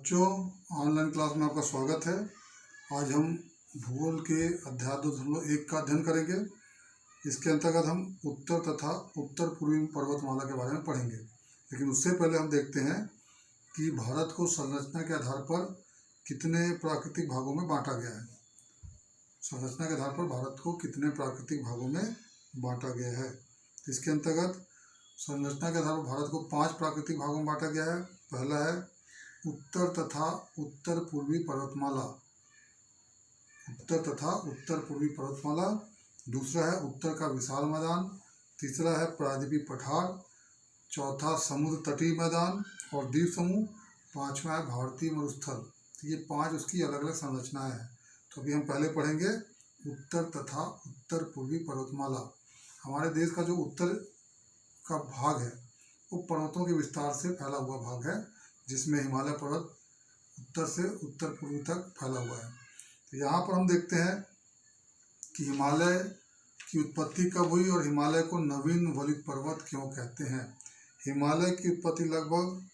बच्चों, online class में आपका स्वागत है। आज हम भूगोल के अध्याय 2.1 का अध्ययन करेंगे। इसके अंतर्गत हम उत्तर तथा उत्तर पूर्वी पर्वतमाला के बारे में पढ़ेंगे। लेकिन उससे पहले हम देखते हैं कि भारत को संरचना के आधार पर कितने प्राकृतिक भागों में बांटा गया है। संरचना के आधार पर भारत को कितने प्राकृतिक भागों में बांटा गया है। इसके अंतर्गत संरचना के आधार पर भारत को 5 प्राकृतिक भागों में बांटा गया है। पहला है उत्तर तथा उत्तर पूर्वी पर्वतमाला, उत्तर तथा उत्तर पूर्वी पर्वतमाला। दूसरा है उत्तर का विशाल मैदान। तीसरा है प्रायद्वीपीय पठार। चौथा समुद्र तटीय मैदान और द्वीप समूह। पांचवा है भारतीय मरुस्थल। ये 5 उसकी अलग अलग संरचनाएं हैं। तो अभी हम पहले पढ़ेंगे उत्तर तथा उत्तर पूर्वी पर्वतमाला। हमारे देश का जो उत्तर का भाग है वो पर्वतों के विस्तार से फैला हुआ भाग है, जिसमें हिमालय पर्वत उत्तर से उत्तर पूर्वी तक फैला हुआ है। तो यहाँ पर हम देखते हैं कि हिमालय की उत्पत्ति कब हुई और हिमालय को नवीन वलित पर्वत क्यों कहते हैं। हिमालय की उत्पत्ति लगभग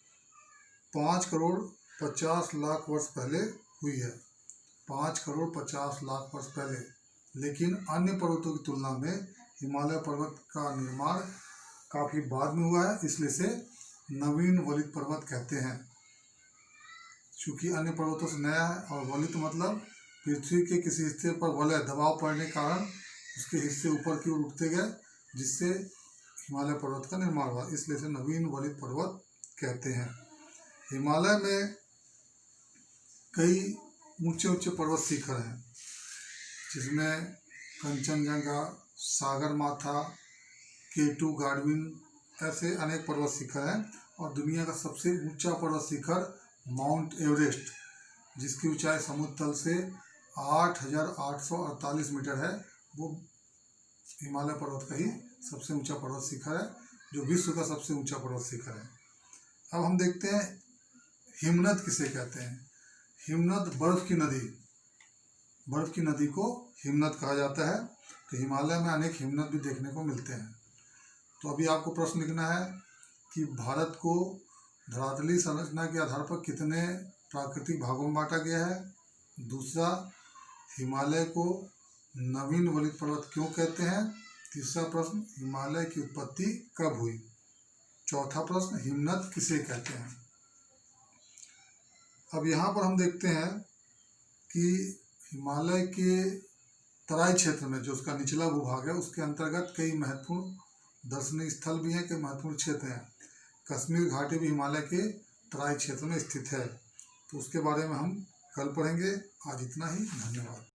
5 करोड़ 50 लाख वर्ष पहले हुई है। 5 करोड़ 50 लाख वर्ष पहले। लेकिन अन्य पर्वतों की तुलना में हिमालय पर्वत का निर्माण काफ़ी बाद में हुआ है, इसलिए से नवीन वलित पर्वत कहते हैं। चूँकि अन्य पर्वतों से नया है और वलित मतलब पृथ्वी के किसी हिस्से पर वलय दबाव पड़ने के कारण उसके हिस्से ऊपर की ओर उठते गए, जिससे हिमालय पर्वत का निर्माण हुआ, इसलिए से नवीन वलित पर्वत कहते हैं। हिमालय में कई ऊंचे ऊंचे पर्वत शिखर हैं, जिसमें कंचनजंगा, सागरमाथा, K2 गार्डविन ऐसे अनेक पर्वत शिखर हैं। और दुनिया का सबसे ऊंचा पर्वत शिखर माउंट एवरेस्ट, जिसकी ऊंचाई समुद्र तल से 8,848 मीटर है, वो हिमालय पर्वत का ही सबसे ऊंचा पर्वत शिखर है, जो विश्व का सबसे ऊंचा पर्वत शिखर है। अब हम देखते हैं हिमनद किसे कहते हैं। हिमनद बर्फ की नदी, बर्फ की नदी को हिमनद कहा जाता है। तो हिमालय में अनेक हिमनद भी देखने को मिलते हैं। तो अभी आपको प्रश्न लिखना है कि भारत को धरातलीय संरचना के आधार पर कितने प्राकृतिक भागों में बांटा गया है। दूसरा, हिमालय को नवीन वलित पर्वत क्यों कहते हैं। तीसरा प्रश्न, हिमालय की उत्पत्ति कब हुई। चौथा प्रश्न, हिमनद किसे कहते हैं। अब यहाँ पर हम देखते हैं कि हिमालय के तराई क्षेत्र में जो उसका निचला भूभाग है, उसके अंतर्गत कई महत्वपूर्ण दर्शनीय स्थल भी हैं, कई महत्वपूर्ण क्षेत्र हैं। कश्मीर घाटी भी हिमालय के तराई क्षेत्र में स्थित है। तो उसके बारे में हम कल पढ़ेंगे। आज इतना ही, धन्यवाद।